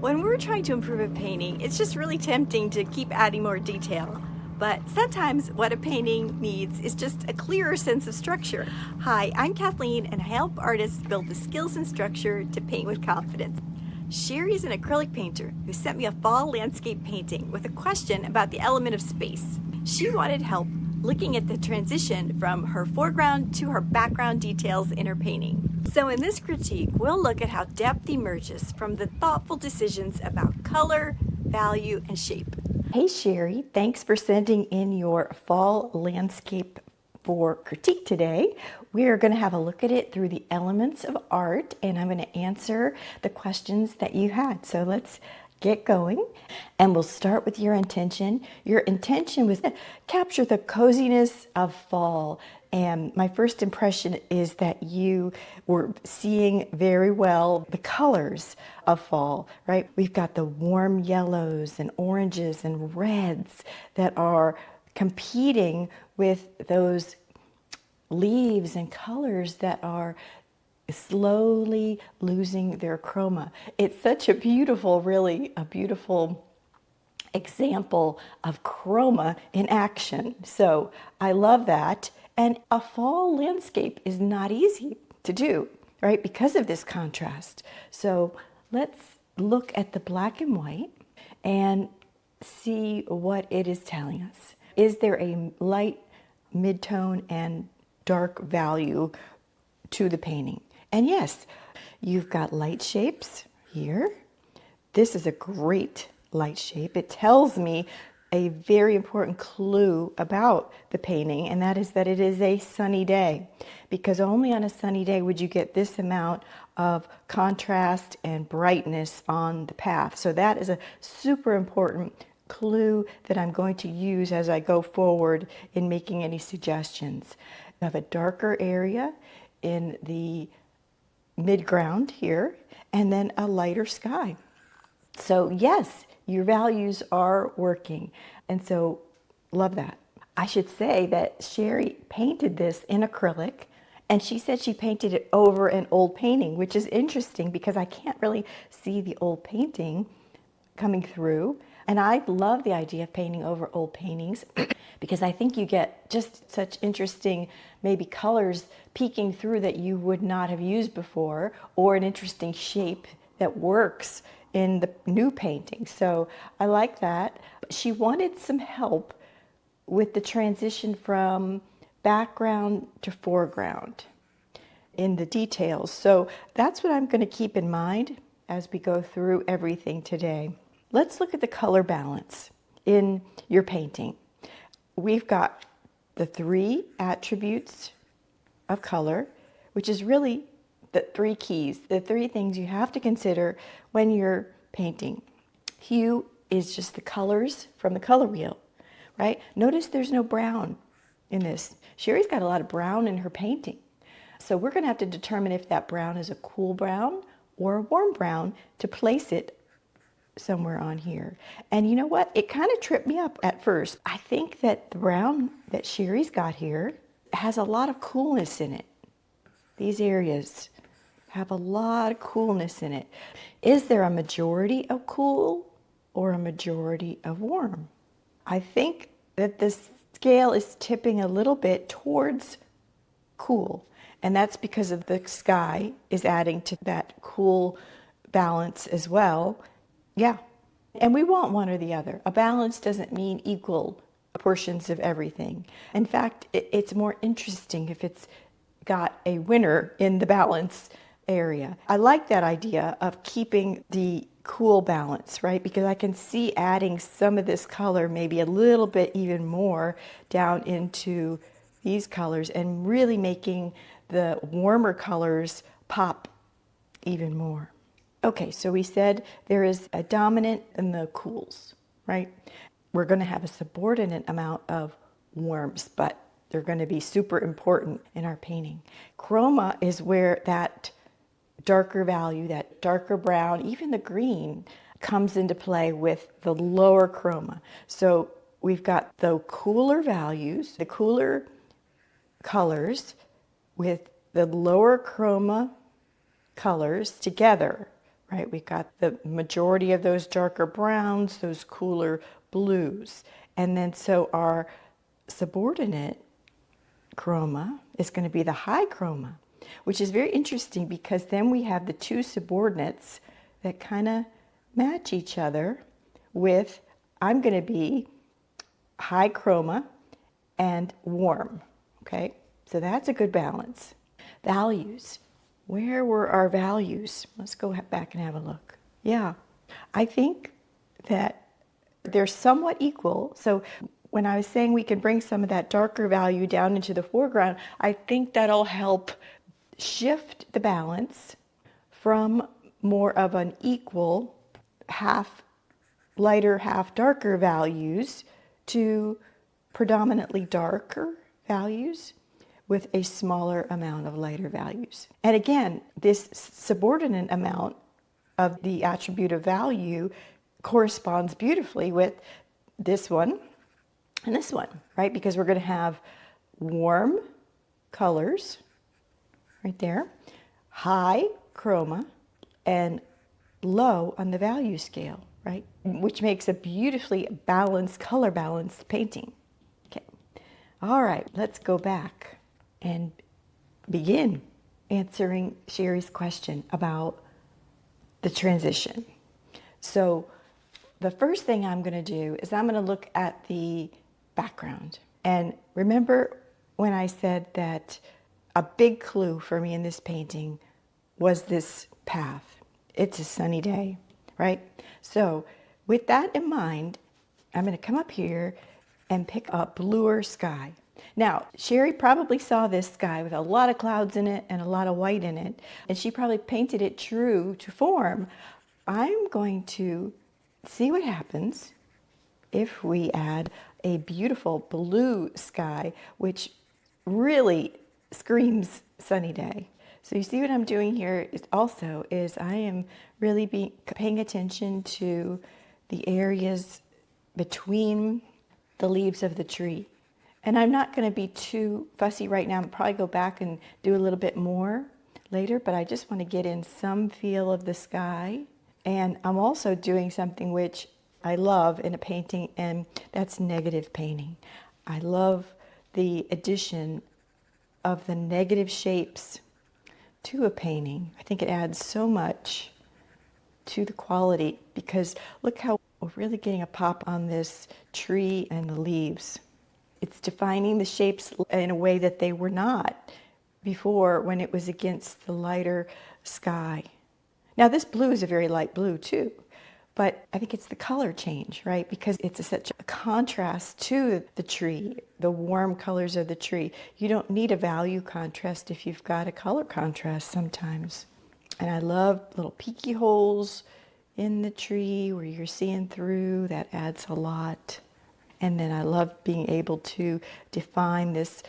When we're trying to improve a painting, it's just really tempting to keep adding more detail. But sometimes what a painting needs is just a clearer sense of structure. Hi, I'm Kathleen, and I help artists build the skills and structure to paint with confidence. Sherry is an acrylic painter who sent me a fall landscape painting with a question about the element of space. She wanted help looking at the transition from her foreground to her background details in her painting. So in this critique, we'll look at how depth emerges from the thoughtful decisions about color, value, and shape. Hey Sherry, thanks for sending in your fall landscape for critique today. We are going to have a look at it through the elements of art, and I'm going to answer the questions that you had. So let's get going, and we'll start with your intention. Your intention was to capture the coziness of fall, and my first impression is that you were seeing very well the colors of fall, right? We've got the warm yellows and oranges and reds that are competing with those leaves and colors that are slowly losing their chroma. It's such a beautiful, really a beautiful example of chroma in action. So I love that. And a fall landscape is not easy to do, right? Because of this contrast. So let's look at the black and white and see what it is telling us. Is there a light, mid-tone, and dark value to the painting? And yes, you've got light shapes here. This is a great light shape. It tells me a very important clue about the painting, and that is that it is a sunny day, because only on a sunny day would you get this amount of contrast and brightness on the path. So that is a super important clue that I'm going to use as I go forward in making any suggestions. You have a darker area in the midground here, and then a lighter sky. So yes, your values are working, and so love that. I should say that Sherry painted this in acrylic, and she said she painted it over an old painting, which is interesting because I can't really see the old painting coming through. And I love the idea of painting over old paintings because I think you get just such interesting maybe colors peeking through that you would not have used before, or an interesting shape that works in the new painting. So I like that. She wanted some help with the transition from background to foreground in the details. So that's what I'm going to keep in mind as we go through everything today. Let's look at the color balance in your painting. We've got the three attributes of color, which is really the three keys, the three things you have to consider when you're painting. Hue is just the colors from the color wheel, right? Notice there's no brown in this. Sherry's got a lot of brown in her painting. So we're going to have to determine if that brown is a cool brown or a warm brown to place it somewhere on here. And you know what? It kind of tripped me up at first. I think that the brown that Sherry's got here has a lot of coolness in it. These areas have a lot of coolness in it. Is there a majority of cool or a majority of warm? I think that this scale is tipping a little bit towards cool, and that's because of the sky is adding to that cool balance as well. Yeah, and we want one or the other. A balance doesn't mean equal portions of everything. In fact, it's more interesting if it's got a winner in the balance area. I like that idea of keeping the cool balance, right? Because I can see adding some of this color, maybe a little bit even more down into these colors, and really making the warmer colors pop even more. Okay, so we said there is a dominant in the cools, right? We're going to have a subordinate amount of warms, but they're going to be super important in our painting. Chroma is where that darker value, that darker brown, even the green, comes into play with the lower chroma. So we've got the cooler values, the cooler colors with the lower chroma colors together, right? We got the majority of those darker browns, those cooler blues. And then so our subordinate chroma is going to be the high chroma, which is very interesting because then we have the two subordinates that kind of match each other with, I'm going to be high chroma and warm, okay? So that's a good balance. Values. Where were our values? Let's go back and have a look. Yeah, I think that they're somewhat equal. So when I was saying we can bring some of that darker value down into the foreground, I think that'll help shift the balance from more of an equal half lighter, half darker values to predominantly darker values with a smaller amount of lighter values. And again, this subordinate amount of the attribute of value corresponds beautifully with this one and this one, right? Because we're going to have warm colors right there, high chroma, and low on the value scale, right? Which makes a beautifully balanced, color balanced painting. Okay. All right, let's go back and begin answering Sherry's question about the transition. So the first thing I'm going to do is I'm going to look at the background. And remember when I said that a big clue for me in this painting was this path. It's a sunny day, right? So with that in mind, I'm going to come up here and pick up bluer sky. Now, Sherry probably saw this sky with a lot of clouds in it and a lot of white in it, and she probably painted it true to form. I'm going to see what happens if we add a beautiful blue sky, which really screams sunny day. So you see what I'm doing here is I am really paying attention to the areas between the leaves of the tree. And I'm not going to be too fussy right now. I'll probably go back and do a little bit more later, but I just want to get in some feel of the sky. And I'm also doing something which I love in a painting, and that's negative painting. I love the addition of the negative shapes to a painting. I think it adds so much to the quality because look how we're really getting a pop on this tree and the leaves. It's defining the shapes in a way that they were not before when it was against the lighter sky. Now this blue is a very light blue too, but I think it's the color change, right? Because it's such a contrast to the tree, the warm colors of the tree. You don't need a value contrast if you've got a color contrast sometimes. And I love little peeky holes in the tree where you're seeing through. That adds a lot. And then I love being able to define this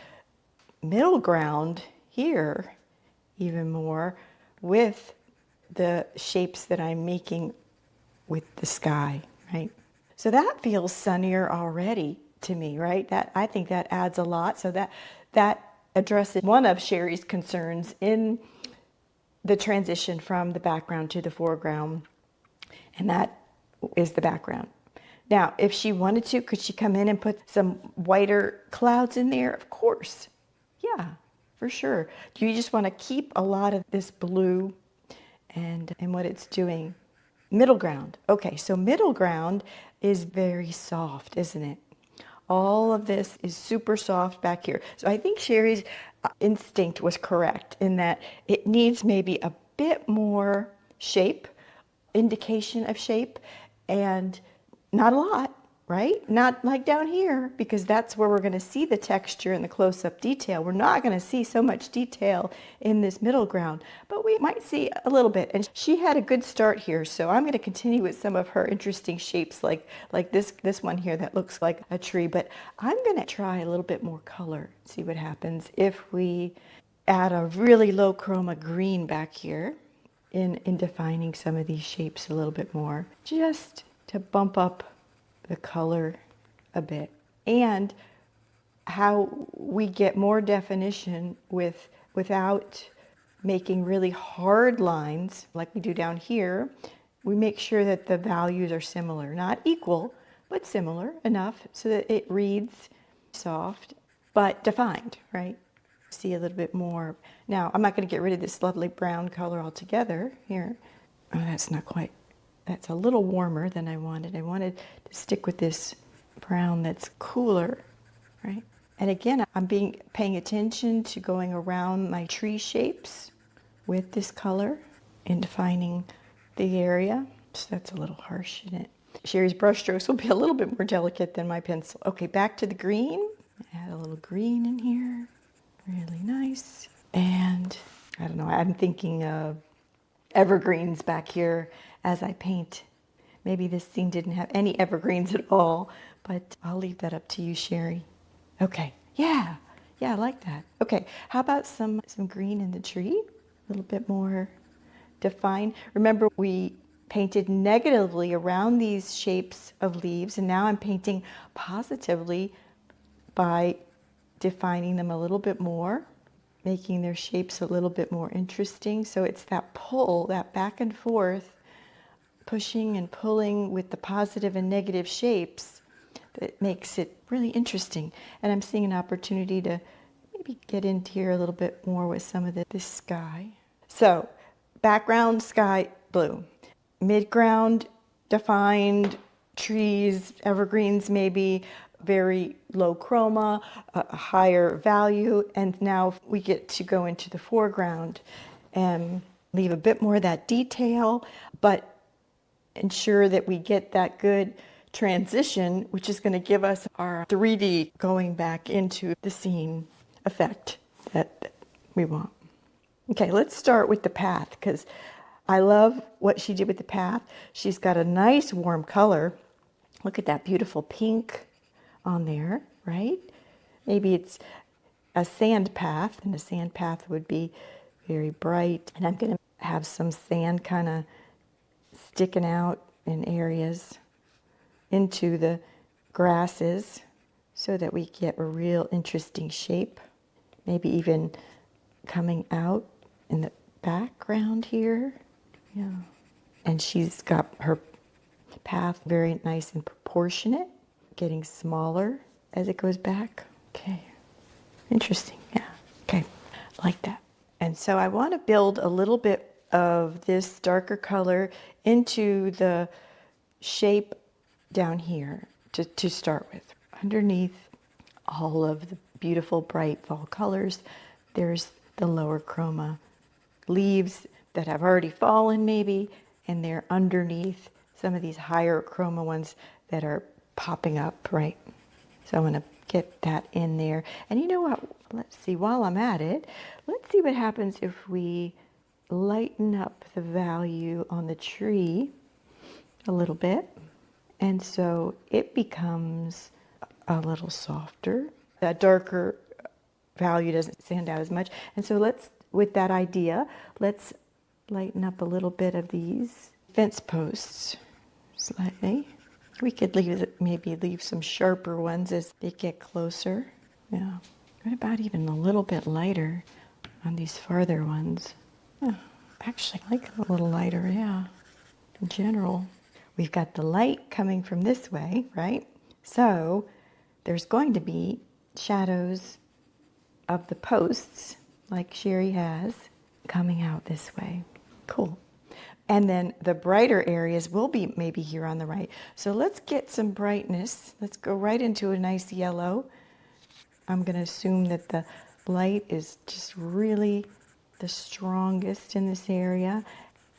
middle ground here even more with the shapes that I'm making with the sky, right? So that feels sunnier already to me, right? I think that adds a lot. So that addresses one of Sherry's concerns in the transition from the background to the foreground, and that is the background. Now, if she wanted to, could she come in and put some whiter clouds in there? Of course. Yeah, for sure. Do you just want to keep a lot of this blue and what it's doing? Middle ground. Okay, so middle ground is very soft, isn't it? All of this is super soft back here. So I think Sherry's instinct was correct in that it needs maybe a bit more shape, indication of shape, and not a lot, right? Not like down here, because that's where we're going to see the texture and the close-up detail. We're not going to see so much detail in this middle ground, but we might see a little bit. And she had a good start here, so I'm going to continue with some of her interesting shapes, like this one here that looks like a tree. But I'm going to try a little bit more color, see what happens if we add a really low chroma green back here in defining some of these shapes a little bit more, just to bump up the color a bit, and how we get more definition without making really hard lines like we do down here, we make sure that the values are similar, not equal, but similar enough so that it reads soft but defined, right? See a little bit more. Now, I'm not going to get rid of this lovely brown color altogether here. Oh, that's not quite, that's a little warmer than I wanted. I wanted to stick with this brown that's cooler, right? And again, I'm paying attention to going around my tree shapes with this color and defining the area. So that's a little harsh in it. Sherry's brush strokes will be a little bit more delicate than my pencil. Okay, back to the green. Add a little green in here. Really nice. And I don't know, I'm thinking of evergreens back here as I paint. Maybe this scene didn't have any evergreens at all, but I'll leave that up to you, Sherry. Okay, yeah, I like that. Okay, how about some green in the tree? A little bit more defined. Remember, we painted negatively around these shapes of leaves, and now I'm painting positively by defining them a little bit more, making their shapes a little bit more interesting. So it's that pull, that back and forth, pushing and pulling with the positive and negative shapes that makes it really interesting. And I'm seeing an opportunity to maybe get into here a little bit more with some of this sky. So background, sky, blue. Midground, defined, trees, evergreens maybe, very low chroma, a higher value, and now we get to go into the foreground and leave a bit more of that detail, but ensure that we get that good transition, which is going to give us our 3D going back into the scene effect that we want. Okay, let's start with the path, because I love what she did with the path. She's got a nice warm color. Look at that beautiful pink on there, right? Maybe it's a sand path, and a sand path would be very bright. And I'm going to have some sand kind of sticking out in areas into the grasses so that we get a real interesting shape. Maybe even coming out in the background here. Yeah. And she's got her path very nice and proportionate, getting smaller as it goes back. Okay. Interesting. Yeah. Okay. Like that. And so I want to build a little bit of this darker color into the shape down here to start with. Underneath all of the beautiful bright fall colors, there's the lower chroma leaves that have already fallen maybe, and they're underneath some of these higher chroma ones that are popping up, right? So I'm going to get that in there. And you know what? Let's see, while I'm at it, let's see what happens if we lighten up the value on the tree a little bit. And so it becomes a little softer. That darker value doesn't stand out as much. And so let's, with that idea, let's lighten up a little bit of these fence posts slightly. We could maybe leave some sharper ones as they get closer. Yeah. What about even a little bit lighter on these farther ones? Oh, actually, I like it a little lighter, yeah. In general, we've got the light coming from this way, right? So there's going to be shadows of the posts, like Sherry has, coming out this way. Cool. And then the brighter areas will be maybe here on the right. So let's get some brightness. Let's go right into a nice yellow. I'm going to assume that the light is just really the strongest in this area,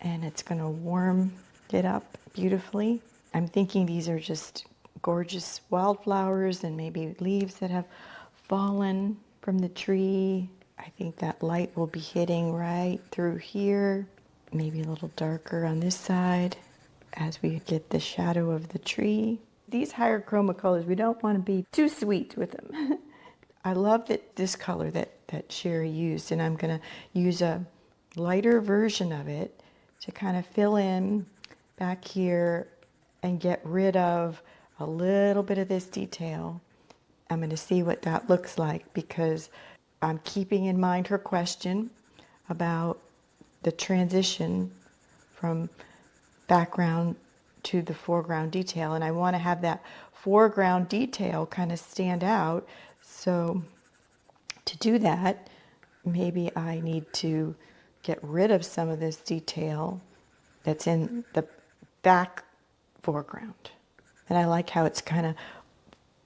and it's going to warm it up beautifully. I'm thinking these are just gorgeous wildflowers and maybe leaves that have fallen from the tree. I think that light will be hitting right through here, maybe a little darker on this side as we get the shadow of the tree. These higher chroma colors, we don't want to be too sweet with them. I love this color that Sherry used, and I'm going to use a lighter version of it to kind of fill in back here and get rid of a little bit of this detail. I'm going to see what that looks like because I'm keeping in mind her question about the transition from background to the foreground detail, and I want to have that foreground detail kind of stand out. So to do that, maybe I need to get rid of some of this detail that's in the back foreground. And I like how it's kind of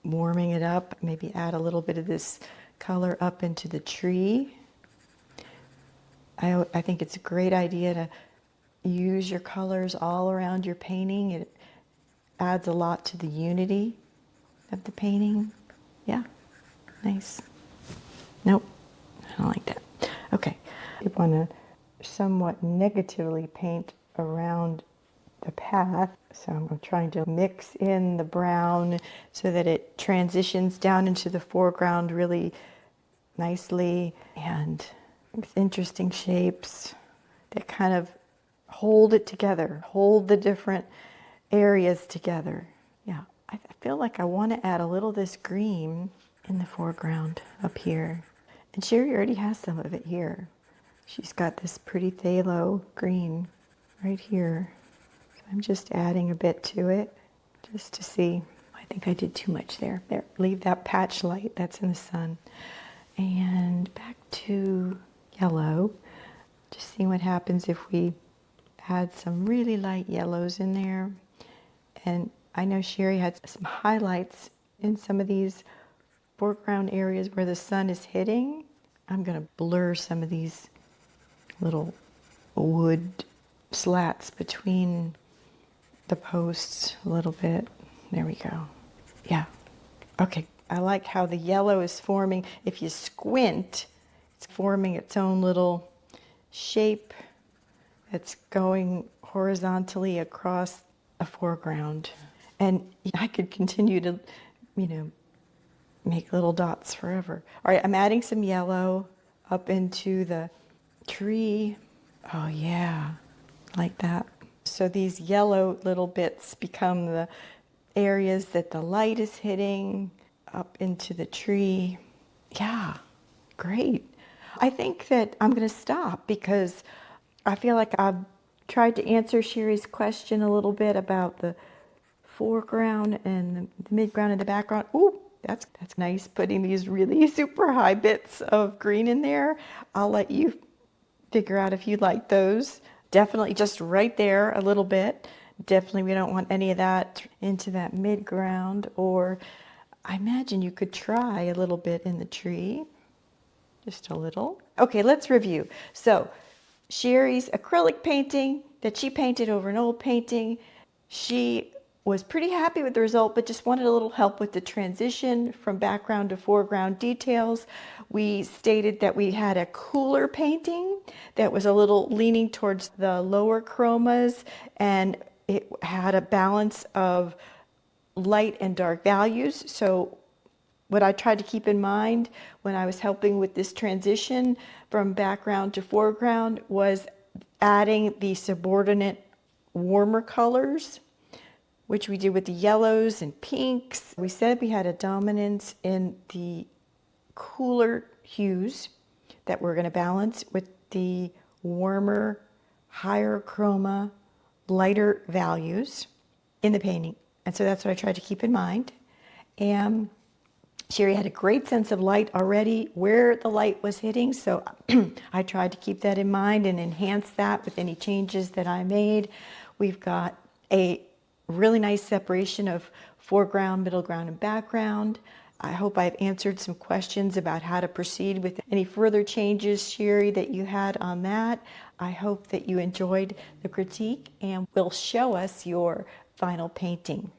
warming it up. Maybe add a little bit of this color up into the tree. I think it's a great idea to use your colors all around your painting. It adds a lot to the unity of the painting. Yeah, nice. Nope, I don't like that. Okay, you want to somewhat negatively paint around the path. So I'm trying to mix in the brown so that it transitions down into the foreground really nicely, and with interesting shapes that kind of hold it together, hold the different areas together. Yeah, I feel like I want to add a little of this green in the foreground up here. And Sherry already has some of it here. She's got this pretty phthalo green right here. So I'm just adding a bit to it just to see. I think I did too much there. There, leave that patch light that's in the sun. And back to yellow. Just see what happens if we add some really light yellows in there. And I know Sherry had some highlights in some of these foreground areas where the sun is hitting. I'm going to blur some of these little wood slats between the posts a little bit. There we go. Yeah. Okay. I like how the yellow is forming. If you squint, it's forming its own little shape that's going horizontally across a foreground. And I could continue to, make little dots forever. All right, I'm adding some yellow up into the tree. Oh yeah, like that. So these yellow little bits become the areas that the light is hitting up into the tree. Yeah, great. I think that I'm going to stop because I feel like I've tried to answer Sherry's question a little bit about the foreground and the midground and the background. Ooh, that's nice, putting these really super high bits of green in there. I'll let you figure out if you like those. Definitely just right there a little bit. Definitely we don't want any of that into that midground, or I imagine you could try a little bit in the tree. Just a little. Okay, let's review. So Sherry's acrylic painting that she painted over an old painting, she was pretty happy with the result, but just wanted a little help with the transition from background to foreground details. We stated that we had a cooler painting that was a little leaning towards the lower chromas, and it had a balance of light and dark values. So what I tried to keep in mind when I was helping with this transition from background to foreground was adding the subordinate warmer colors, which we did with the yellows and pinks. We said we had a dominance in the cooler hues that we're going to balance with the warmer, higher chroma, lighter values in the painting. And so that's what I tried to keep in mind. And Sherry had a great sense of light already, where the light was hitting, so I tried to keep that in mind and enhance that with any changes that I made. We've got a really nice separation of foreground, middle ground, and background. I hope I've answered some questions about how to proceed with any further changes, Sherry, that you had on that. I hope that you enjoyed the critique and will show us your final painting.